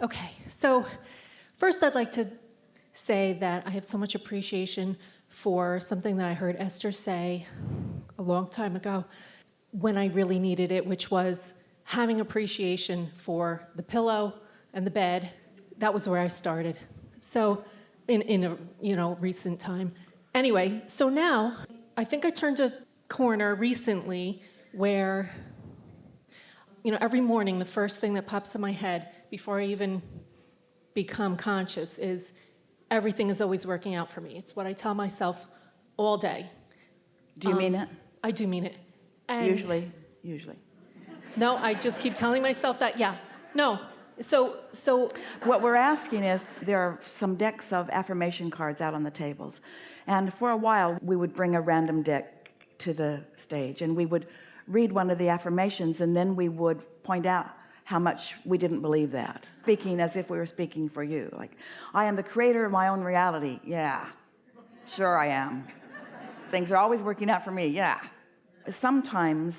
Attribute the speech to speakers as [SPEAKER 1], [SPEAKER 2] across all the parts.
[SPEAKER 1] Okay, so first I'd like to say that I have so much appreciation for something that I heard Esther say a long time ago when I really needed it, which was having appreciation for the pillow and the bed. That was where I started. So in a recent time. Anyway, so now I think I turned a corner recently where every morning the first thing that pops in my head before I even become conscious is everything is always working out for me. It's what I tell myself all day.
[SPEAKER 2] Do you mean it?
[SPEAKER 1] I do mean it. And
[SPEAKER 2] Usually.
[SPEAKER 1] No, I just keep telling myself that, yeah. No, so
[SPEAKER 2] What we're asking is, there are some decks of affirmation cards out on the tables. And for a while, we would bring a random deck to the stage and we would read one of the affirmations, and then we would point out how much we didn't believe that, speaking as if we were speaking for you, like, I am the creator of my own reality. Yeah, sure I am. Things are always working out for me. Yeah. Sometimes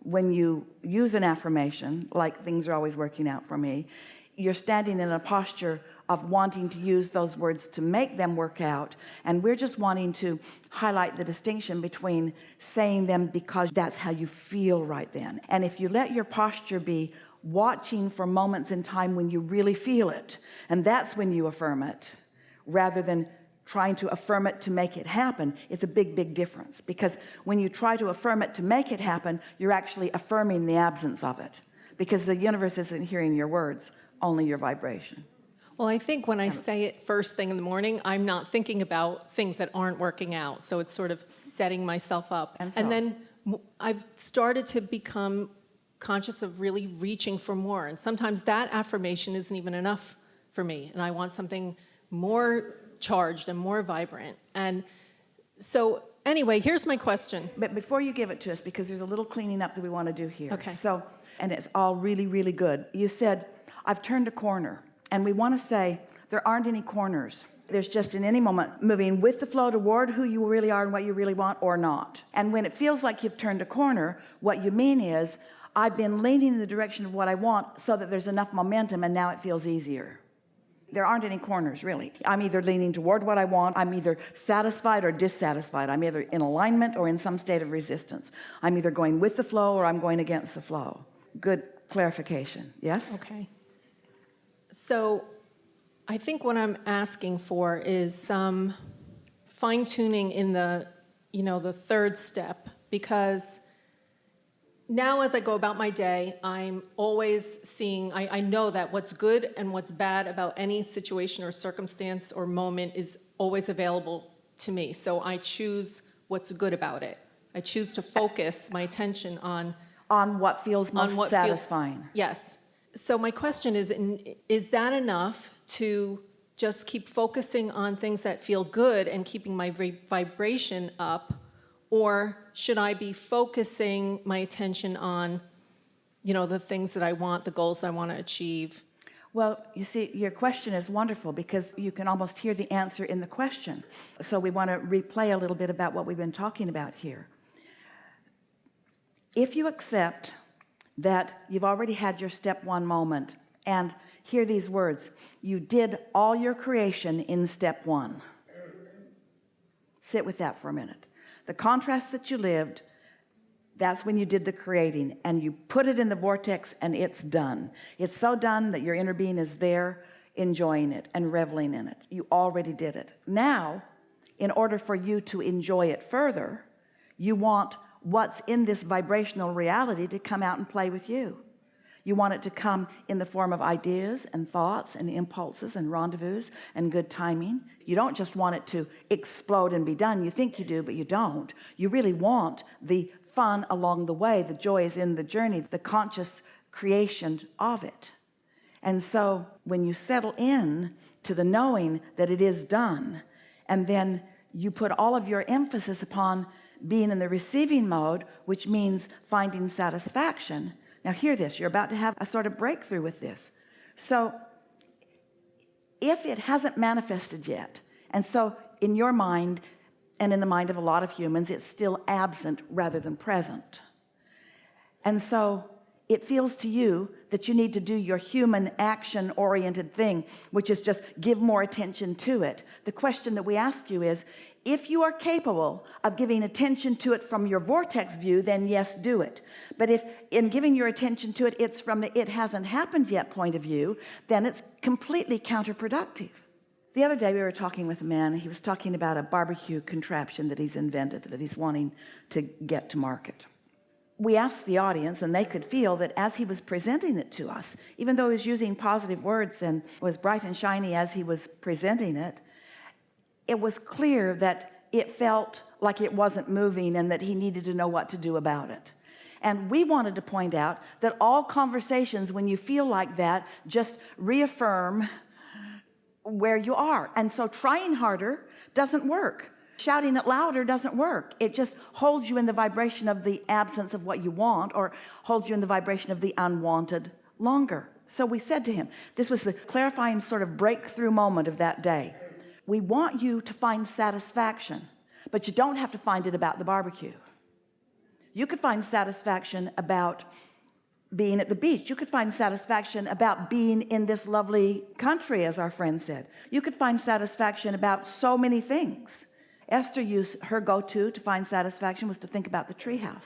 [SPEAKER 2] when you use an affirmation like things are always working out for me, you're standing in a posture of wanting to use those words to make them work out, and we're just wanting to highlight the distinction between saying them because that's how you feel right then. And if you let your posture be watching for moments in time when you really feel it, and that's when you affirm it, rather than trying to affirm it to make it happen, it's a big difference. Because when you try to affirm it to make it happen, you're actually affirming the absence of it, because the universe isn't hearing your words, only your vibration.
[SPEAKER 1] well, I think when I say it first thing in the morning, I'm not thinking about things that aren't working out. So it's sort of setting myself up. And then I've started to become conscious of really reaching for more. And sometimes that affirmation isn't even enough for me. And I want something more charged and more vibrant. And so anyway, here's my question.
[SPEAKER 2] But before you give it to us, because there's a little cleaning up that we want to do here.
[SPEAKER 1] Okay.
[SPEAKER 2] So, and it's all really good. You said, I've turned a corner. And we want to say there aren't any corners. There's just in any moment moving with the flow toward who you really are and what you really want, or not. And when it feels like you've turned a corner, what you mean is, I've been leaning in the direction of what I want so that there's enough momentum, and now it feels easier. There aren't any corners, really. I'm either leaning toward what I want, I'm either satisfied or dissatisfied, I'm either in alignment or in some state of resistance. I'm either going with the flow or I'm going against the flow. Good clarification. Yes?
[SPEAKER 1] Okay. So I think what I'm asking for is some fine-tuning in the third step, because now as I go about my day, I'm always seeing, I know that what's good and what's bad about any situation or circumstance or moment is always available to me. So I choose what's good about it. I choose to focus my attention on
[SPEAKER 2] what feels most satisfying.
[SPEAKER 1] Yes. So my question is that enough to just keep focusing on things that feel good and keeping my vibration up? Or should I be focusing my attention on, the things that I want, the goals I want to achieve?
[SPEAKER 2] Well, you see, your question is wonderful because you can almost hear the answer in the question. So we want to replay a little bit about what we've been talking about here. If you accept that you've already had your step one moment, and hear these words, you did all your creation in step one. Sit with that for a minute. The contrast that you lived, that's when you did the creating, and you put it in the vortex, and it's done. It's so done that your inner being is there enjoying it and reveling in it. You already did it. Now, in order for you to enjoy it further, you want what's in this vibrational reality to come out and play with you. You want it to come in the form of ideas and thoughts and impulses and rendezvous and good timing. You don't just want it to explode and be done. You think you do, but you don't. You really want the fun along the way. The joy is in the journey, the conscious creation of it. And so when you settle in to the knowing that it is done, and then you put all of your emphasis upon being in the receiving mode, which means finding satisfaction. Now hear this, you're about to have a sort of breakthrough with this. So if it hasn't manifested yet, and so in your mind and in the mind of a lot of humans, it's still absent rather than present. And so it feels to you that you need to do your human action-oriented thing, which is just give more attention to it. The question that we ask you is, if you are capable of giving attention to it from your vortex view, then yes, do it. But if in giving your attention to it, it's from the it hasn't happened yet point of view, then it's completely counterproductive. The other day we were talking with a man. He was talking about a barbecue contraption that he's invented, that he's wanting to get to market. We asked the audience, and they could feel that as he was presenting it to us, even though he was using positive words and was bright and shiny as he was presenting it, it was clear that it felt like it wasn't moving and that he needed to know what to do about it. And we wanted to point out that all conversations, when you feel like that, just reaffirm where you are. And so trying harder doesn't work. Shouting it louder doesn't work. It just holds you in the vibration of the absence of what you want, or holds you in the vibration of the unwanted longer. So we said to him, this was the clarifying sort of breakthrough moment of that day. We want you to find satisfaction, but you don't have to find it about the barbecue. You could find satisfaction about being at the beach. You could find satisfaction about being in this lovely country, as our friend said. You could find satisfaction about so many things. Esther used her go-to to find satisfaction was to think about the treehouse.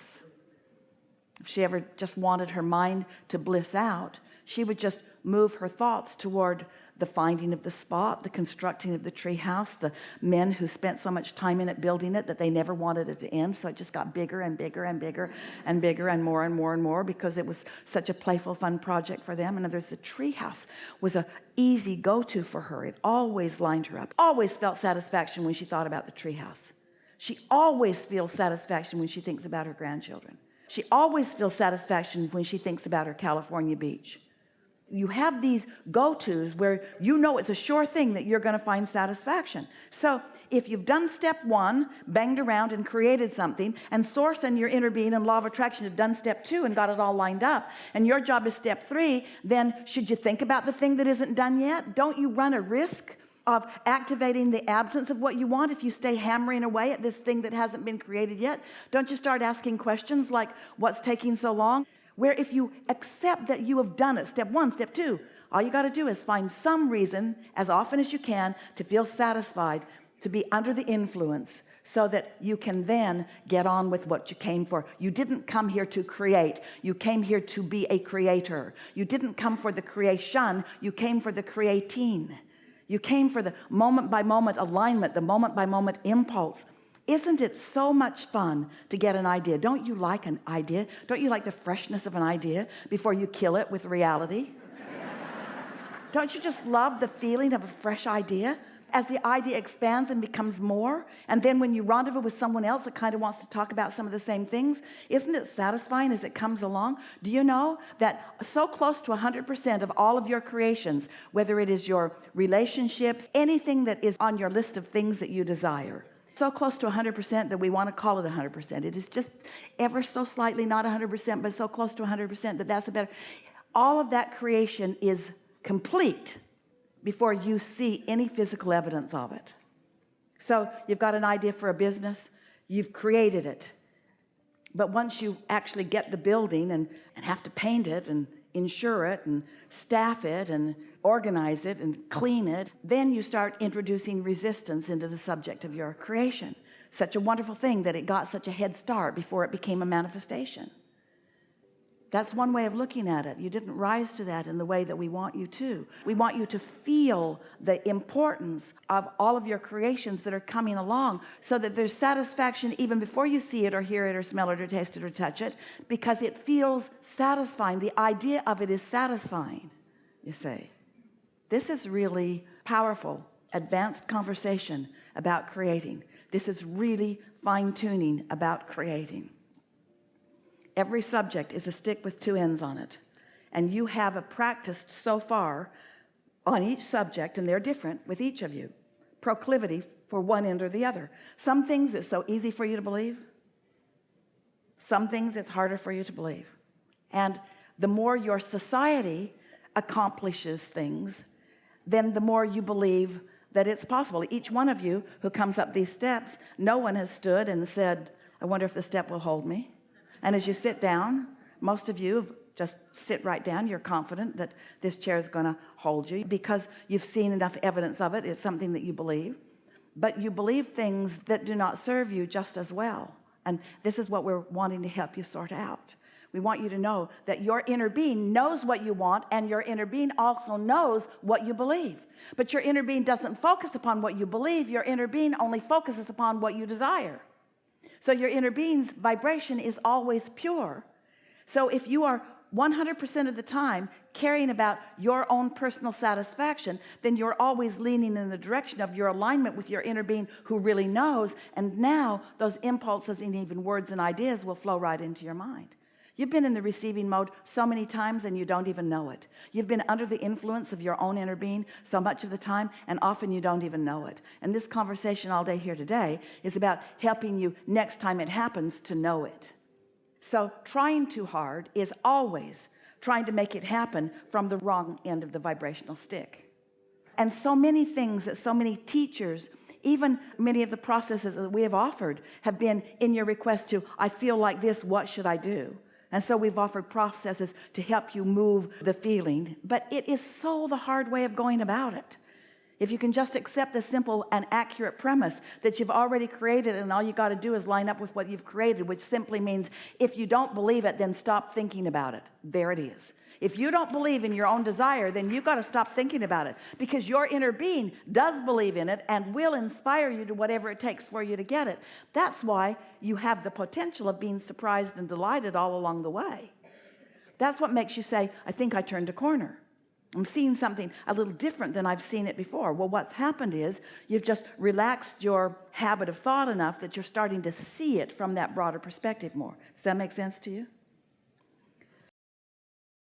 [SPEAKER 2] If she ever just wanted her mind to bliss out, she would just move her thoughts toward the finding of the spot, the constructing of the treehouse, the men who spent so much time in it building it that they never wanted it to end, so it just got bigger and bigger and bigger and bigger and more and more and more, because it was such a playful, fun project for them. And there's the treehouse was a easy go-to for her. It always lined her up. Always felt satisfaction when she thought about the treehouse. She always feels satisfaction when she thinks about her grandchildren. She always feels satisfaction when she thinks about her California beach. You have these go-tos where you know it's a sure thing that you're going to find satisfaction. So if you've done step one, banged around and created something, and source and your inner being and law of attraction have done step two and got it all lined up, and your job is step three, then should you think about the thing that isn't done yet? Don't you run a risk of activating the absence of what you want if you stay hammering away at this thing that hasn't been created yet? Don't you start asking questions like, what's taking so long? Where if you accept that you have done it, step one, step two, all you got to do is find some reason as often as you can to feel satisfied, to be under the influence, so that you can then get on with what you came for. You didn't come here to create. You came here to be a creator. You didn't come for the creation. You came for the creating. You came for the moment by moment alignment, the moment by moment impulse. Isn't it so much fun to get an idea? Don't you like an idea? Don't you like the freshness of an idea before you kill it with reality? Don't you just love the feeling of a fresh idea as the idea expands and becomes more? And then when you rendezvous with someone else that kind of wants to talk about some of the same things, isn't it satisfying as it comes along? Do you know that so close to 100% of all of your creations, whether it is your relationships, anything that is on your list of things that you desire, so close to 100% that we want to call it 100%. It is just ever so slightly not 100%, but so close to 100% that that's a better. All of that creation is complete before you see any physical evidence of it. So you've got an idea for a business, you've created it. But once you actually get the building and have to paint it and insure it and staff it and organize it and clean it, then you start introducing resistance into the subject of your creation. Such a wonderful thing that it got such a head start before it became a manifestation. That's one way of looking at it. You didn't rise to that in the way that we want you to. We want you to feel the importance of all of your creations that are coming along, so that there's satisfaction even before you see it or hear it or smell it or taste it or touch it, because it feels satisfying. The idea of it is satisfying, you say. This is really powerful, advanced conversation about creating. This is really fine-tuning about creating. Every subject is a stick with two ends on it. And you have practiced so far on each subject, and they're different with each of you. Proclivity for one end or the other. Some things it's so easy for you to believe. Some things it's harder for you to believe. And the more your society accomplishes things, then the more you believe that it's possible. Each one of you who comes up these steps, no one has stood and said, I wonder if the step will hold me. And as you sit down, most of you have Just sit right down. You're confident that this chair is going to hold you because you've seen enough evidence of it. It's something that you believe, but you believe things that do not serve you just as well. And this is what we're wanting to help you sort out. We want you to know that your inner being knows what you want, and your inner being also knows what you believe. But your inner being doesn't focus upon what you believe. Your inner being only focuses upon what you desire. So your inner being's vibration is always pure. So if you are 100% of the time caring about your own personal satisfaction, then you're always leaning in the direction of your alignment with your inner being who really knows. And now those impulses and even words and ideas will flow right into your mind. You've been in the receiving mode so many times and you don't even know it. You've been under the influence of your own inner being so much of the time, and often you don't even know it. And this conversation all day here today is about helping you next time it happens to know it. So trying too hard is always trying to make it happen from the wrong end of the vibrational stick. And so many things that so many teachers, even many of the processes that we have offered, have been in your request to, I feel like this, what should I do? And so we've offered processes to help you move the feeling, but it is so the hard way of going about it. If you can just accept the simple and accurate premise that you've already created, and all you got to do is line up with what you've created, which simply means if you don't believe it, then stop thinking about it. There it is. If you don't believe in your own desire, then you've got to stop thinking about it, because your inner being does believe in it and will inspire you to whatever it takes for you to get it. That's why you have the potential of being surprised and delighted all along the way. That's what makes you say, I think I turned a corner. I'm seeing something a little different than I've seen it before. Well, what's happened is you've just relaxed your habit of thought enough that you're starting to see it from that broader perspective more. Does that make sense to you?